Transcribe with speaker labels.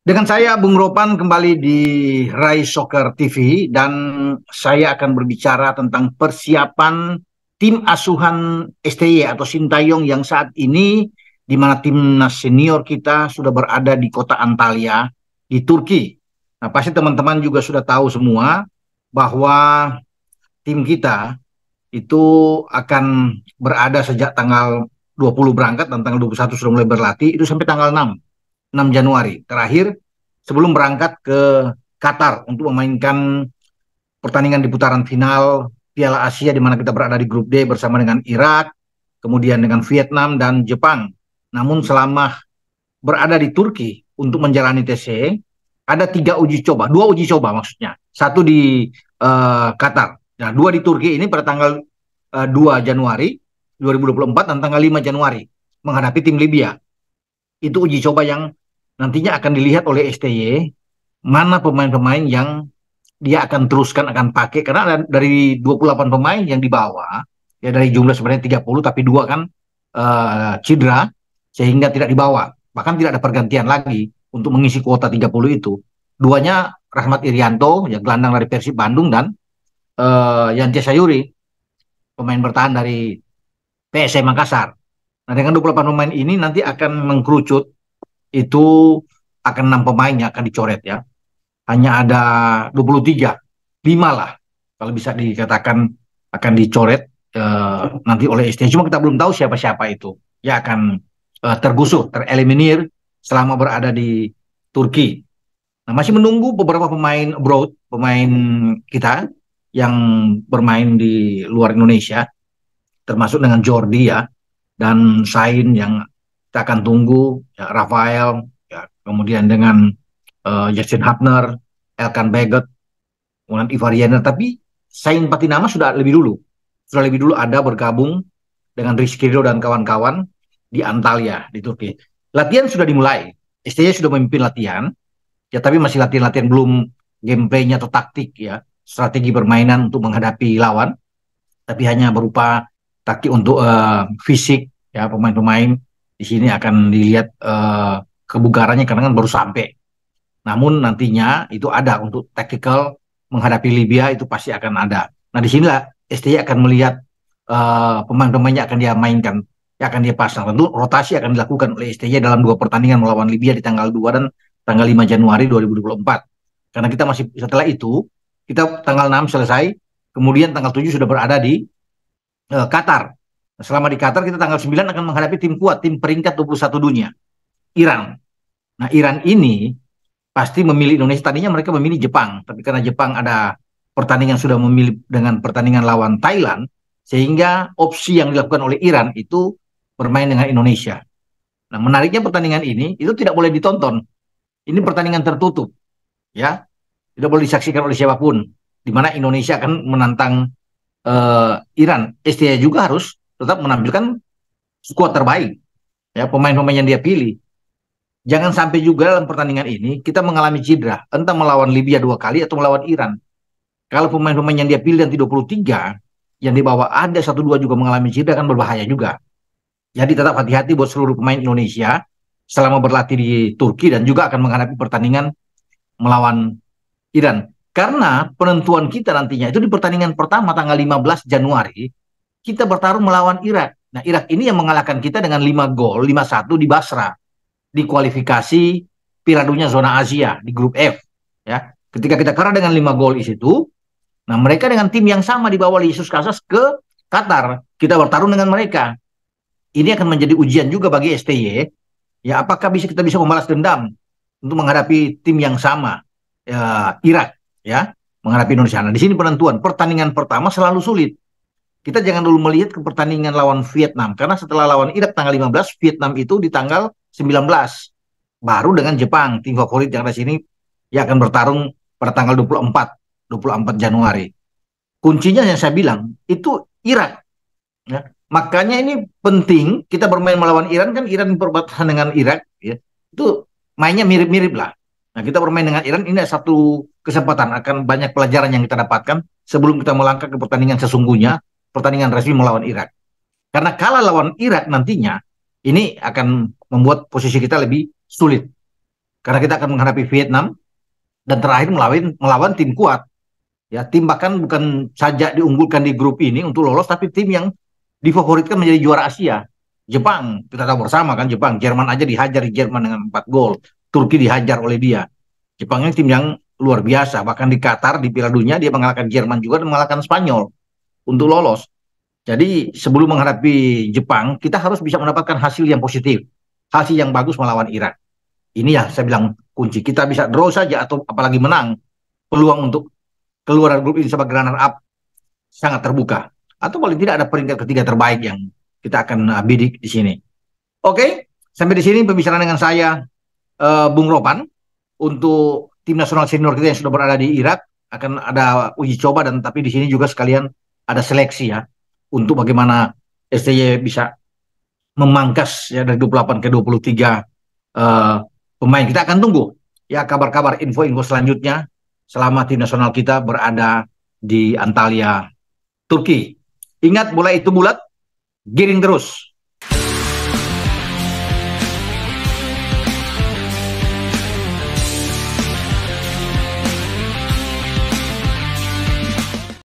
Speaker 1: Dengan saya, Bung Ropan, kembali di Rai Soccer TV dan saya akan berbicara tentang persiapan tim asuhan STY atau Sintayong yang saat ini di mana timnas senior kita sudah berada di kota Antalya di Turki. Nah, pasti teman-teman juga sudah tahu semua bahwa tim kita itu akan berada sejak tanggal 20 berangkat dan tanggal 21 sudah mulai berlatih itu sampai tanggal 6 Januari. Terakhir sebelum berangkat ke Qatar untuk memainkan pertandingan di putaran final Piala Asia di mana kita berada di grup D bersama dengan Irak, kemudian dengan Vietnam dan Jepang. Namun selama berada di Turki untuk menjalani TC, ada tiga uji coba, dua uji coba maksudnya. Satu di Qatar, nah dua di Turki ini pada tanggal 2 Januari 2024 dan tanggal 5 Januari menghadapi tim Libya. Itu uji coba yang nantinya akan dilihat oleh STY mana pemain-pemain yang dia akan teruskan akan pakai karena dari 28 pemain yang dibawa ya dari jumlah sebenarnya 30 tapi dua kan cedera sehingga tidak dibawa bahkan tidak ada pergantian lagi untuk mengisi kuota 30 itu duanya Rahmat Irianto ya gelandang dari Persib Bandung dan Yanti Sayuri pemain bertahan dari PSM Makassar. Nah dengan 28 pemain ini nanti akan mengkerucut itu akan 6 pemain yang akan dicoret ya hanya ada 23, 5 lah kalau bisa dikatakan akan dicoret nanti oleh ST. Cuma kita belum tahu siapa-siapa itu ya akan tergusur, tereliminir selama berada di Turki. Nah, masih menunggu beberapa pemain abroad, pemain kita yang bermain di luar Indonesia, termasuk dengan Jordi ya, dan Sain yang kita akan tunggu, ya, Rafael, ya, kemudian dengan Justin Hapner, Elkan Beget, kemudian Ivariana, tapi Sain Patinama sudah lebih dulu ada bergabung dengan Rizky Ridho dan kawan-kawan di Antalya di Turki. Latihan sudah dimulai, STY sudah memimpin latihan, ya tapi masih latihan-latihan belum gameplaynya atau taktik ya, strategi permainan untuk menghadapi lawan, tapi hanya berupa taktik untuk fisik ya pemain-pemain di sini akan dilihat kebugarannya karena kan baru sampai. Namun nantinya itu ada untuk tactical menghadapi Libya itu pasti akan ada. Nah disinilah STY akan melihat pemain-pemainnya akan dia mainkan, yang akan dia pasang. Tentu rotasi akan dilakukan oleh STY dalam dua pertandingan melawan Libya di tanggal 2 dan tanggal 5 Januari 2024. Karena kita masih setelah itu, kita tanggal 6 selesai, kemudian tanggal 7 sudah berada di Qatar. Nah, selama di Qatar kita tanggal 9 akan menghadapi tim kuat, tim peringkat 21 dunia, Iran. Nah Iran ini pasti memilih Indonesia. Tadinya mereka memilih Jepang, tapi karena Jepang ada pertandingan sudah memilih dengan pertandingan lawan Thailand, sehingga opsi yang dilakukan oleh Iran itu bermain dengan Indonesia. Nah, menariknya pertandingan ini itu tidak boleh ditonton. Ini pertandingan tertutup, ya, tidak boleh disaksikan oleh siapapun. Di mana Indonesia akan menantang Iran. STY juga harus tetap menampilkan skuad terbaik, ya, pemain-pemain yang dia pilih. Jangan sampai juga dalam pertandingan ini kita mengalami cedera, entah melawan Libya 2 kali atau melawan Iran. Kalau pemain-pemain yang dia pilih nanti 23, yang di bawah ada satu dua juga mengalami cedera kan berbahaya juga. Jadi tetap hati-hati buat seluruh pemain Indonesia selama berlatih di Turki dan juga akan menghadapi pertandingan melawan Iran. Karena penentuan kita nantinya itu di pertandingan pertama tanggal 15 Januari, kita bertarung melawan Irak. Nah, Irak ini yang mengalahkan kita dengan 5 gol, 5-1 di Basra di kualifikasi Piala Dunia zona Asia di grup F ya. Ketika kita kalah dengan 5 gol di situ, nah mereka dengan tim yang sama di bawah Yesus Casas ke Qatar, kita bertarung dengan mereka. Ini akan menjadi ujian juga bagi STY ya apakah kita bisa membalas dendam untuk menghadapi tim yang sama ya, Irak ya menghadapi Indonesia. Nah, di sini penentuan pertandingan pertama selalu sulit. Kita jangan dulu melihat ke pertandingan lawan Vietnam karena setelah lawan Irak tanggal 15, Vietnam itu di tanggal 19. Baru dengan Jepang, tim favorit yang ada sini yang akan bertarung pada tanggal 24 Januari. Kuncinya yang saya bilang itu Irak ya. Makanya ini penting kita bermain melawan Iran kan Iran berbatasan dengan Irak ya. Itu mainnya mirip-mirip lah. Nah, kita bermain dengan Iran ini satu kesempatan akan banyak pelajaran yang kita dapatkan sebelum kita melangkah ke pertandingan sesungguhnya, pertandingan resmi melawan Irak. Karena kalah lawan Irak nantinya ini akan membuat posisi kita lebih sulit. karena kita akan menghadapi Vietnam dan terakhir melawan tim kuat. Ya, tim bahkan bukan saja diunggulkan di grup ini untuk lolos, tapi tim yang difavoritkan menjadi juara Asia. Jepang, kita tahu bersama kan, Jepang, Jerman aja dihajar di Jerman dengan 4 gol. Turki dihajar oleh dia. Jepang ini tim yang luar biasa. Bahkan di Qatar, di Piala Dunia, dia mengalahkan Jerman juga dan mengalahkan Spanyol untuk lolos. Jadi sebelum menghadapi Jepang, kita harus bisa mendapatkan hasil yang positif. Hasil yang bagus melawan Irak. Ini ya saya bilang kunci. Kita bisa draw saja atau apalagi menang. Peluang untuk keluar dari grup ini sebagai runner up sangat terbuka. Atau paling tidak ada peringkat ketiga terbaik yang kita akan bidik di sini. Oke, sampai di sini pembicaraan dengan saya, Bung Ropan, untuk tim nasional senior kita yang sudah berada di Irak. Akan ada uji coba dan tapi di sini juga sekalian ada seleksi ya untuk bagaimana STY bisa memangkas ya dari 28 ke 23 pemain. Kita akan tunggu ya kabar-kabar info-info selanjutnya selama tim nasional kita berada di Antalya, Turki. Ingat, bola itu bulat, giring terus.